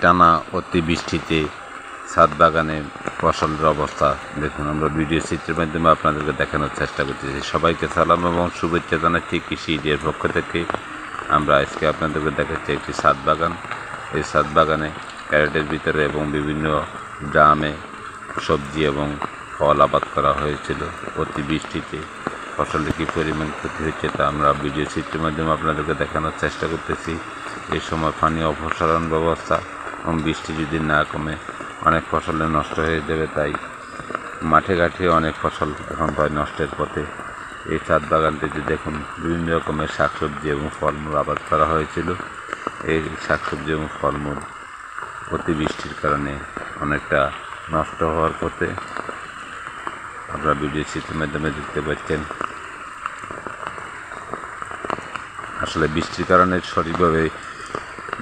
টানা অতিবৃষ্টিতে ছাদ বাগানে ফসলের অবস্থা দেখুন। আমরা ভিডিও চিত্রের মাধ্যমে আপনাদেরকে দেখানোর চেষ্টা করতেছি। সবাইকে সালাম এবং শুভেচ্ছা জানাচ্ছি কৃষি ইডিয়ার পক্ষ থেকে। আমরা আজকে আপনাদেরকে দেখাচ্ছি একটি ছাদ বাগান। এই ছাদ বাগানে ক্যারেটের ভিতরে এবং বিভিন্ন ড্রামে সবজি এবং ফল আবাদ করা হয়েছিল। অতিবৃষ্টিতে ফসলের কী পরিমাণ ক্ষতি হচ্ছে তা আমরা ভিডিও চিত্রের মাধ্যমে আপনাদেরকে দেখানোর চেষ্টা করতেছি। এই সময় পানি অপসারণ ব্যবস্থা এবং বৃষ্টি যদি না কমে অনেক ফসলে নষ্ট হয়ে যাবে, তাই মাঠে ঘাটে অনেক ফসল এখন প্রায় নষ্টের পথে। এই ছাদ বাগানটিতে দেখুন বিভিন্ন রকমের শাকসবজি এবং ফলমূল আবাদ করা হয়েছিল। এই শাকসবজি এবং ফলমূল অতিবৃষ্টির কারণে অনেকটা নষ্ট হওয়ার পথে। আপনারা ভিডিও চিত্রের মাধ্যমে দেখতে পাচ্ছেন। আসলে বৃষ্টির কারণে সঠিকভাবে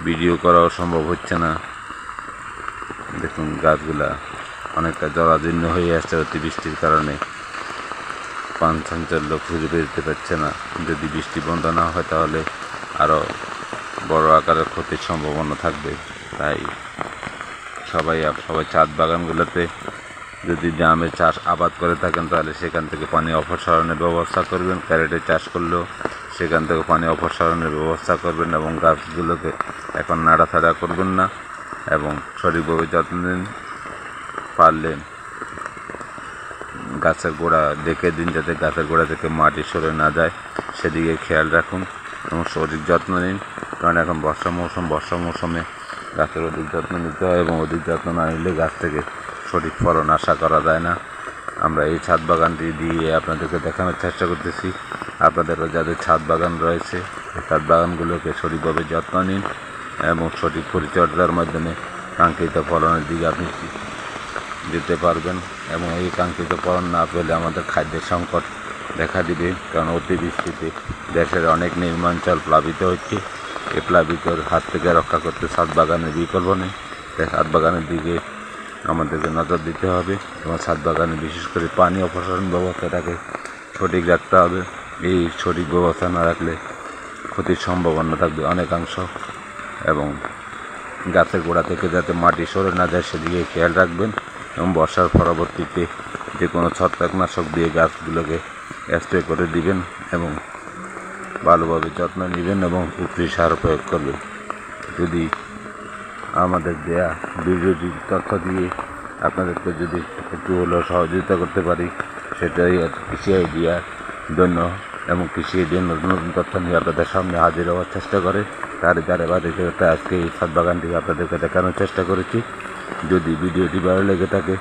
ভিডিও করাও সম্ভব হচ্ছে না। দেখুন গাছগুলা অনেকটা জরাজীর্ণ হয়ে আসছে অতিবৃষ্টির কারণে। পান চাঞ্চল্য খুঁজে বেরোতে পারছে না। যদি বৃষ্টি বন্ধ না হয় তাহলে আরও বড় আকারের ক্ষতির সম্ভাবনা থাকবে। তাই সবাই ছাদ বাগানগুলোতে যদি ড্রামে চাষ আবাদ করে থাকেন তাহলে সেখান থেকে পানি অপসারণের ব্যবস্থা করবেন। ক্যারেটে চাষ করলেও সেখান থেকে পানি অপসারণের ব্যবস্থা করবেন এবং গাছগুলোকে এখন নাড়াচাড়া করবেন না এবং সঠিকভাবে যত্ন নিন। পারলে গাছের গোড়া দেখে দিন যাতে গাছের গোড়া থেকে মাটি সরে না যায়, সেদিকে খেয়াল রাখুন এবং সঠিক যত্ন নিন। কারণ এখন বর্ষা মৌসুমে গাছের অধিক যত্ন নিতে হয় এবং অধিক যত্ন না নিলে গাছ থেকে সঠিক ফলন আশা করা যায় না। আমরা এই ছাদ বাগানটি দিয়ে আপনাদেরকে দেখানোর চেষ্টা করতেছি। আপনাদেরও যাদের ছাদ বাগান রয়েছে এই ছাদ বাগানগুলোকে সঠিকভাবে যত্ন নিন এবং সঠিক পরিচর্যার মাধ্যমে কাঙ্ক্ষিত ফলনের দিকে আপনি যেতে পারবেন। এবং এই কাঙ্ক্ষিত ফলন না পেলে আমাদের খাদ্যের সংকট দেখা দিবে। কারণ অতিবৃষ্টিতে দেশের অনেক নিম্নাঞ্চল প্লাবিত হচ্ছে। এই প্লাবিতর হাত থেকে রক্ষা করতে ছাদ বাগানের বিকল্প নেই। তাই ছাদ বাগানের দিকে আমাদেরকে নজর দিতে হবে এবং ছাদ বাগানে বিশেষ করে পানি অপসারণ ব্যবস্থাটাকে সঠিক রাখতে হবে। এই সঠিক ব্যবস্থা না রাখলে ক্ষতির সম্ভাবনা থাকবে অনেকাংশ এবং গাছের গোড়া থেকে যাতে মাটি সরে না যায় সেদিকে খেয়াল রাখবেন এবং বর্ষার পরবর্তীতে যে কোনো ছত্রাকনাশক দিয়ে গাছগুলোকে স্প্রে করে দিবেন এবং ভালোভাবে যত্ন নেবেন এবং উপরি সার প্রয়োগ করবেন। যদি আমাদের দেয়া ভিডিওটির তথ্য দিয়ে আপনাদেরকে যদি একটু হলেও সহযোগিতা করতে পারি সেটাই কৃষি আইডিয়ার জন্য এবং কৃষি আইডিয়ার নতুন নতুন তথ্য নিয়ে আপনাদের সামনে হাজির হওয়ার চেষ্টা করে। তার বাড়িতে আজকে এই ছাদ বাগানটি আপনাদেরকে দেখানোর চেষ্টা করেছি। যদি ভিডিওটি ভালো লেগে থাকে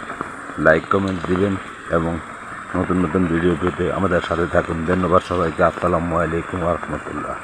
লাইক কমেন্ট দিবেন এবং নতুন নতুন ভিডিও পেতে আমাদের সাথে থাকুন। ধন্যবাদ সবাইকে। আসসালামু আলাইকুম ওয়া রাহমাতুল্লাহ।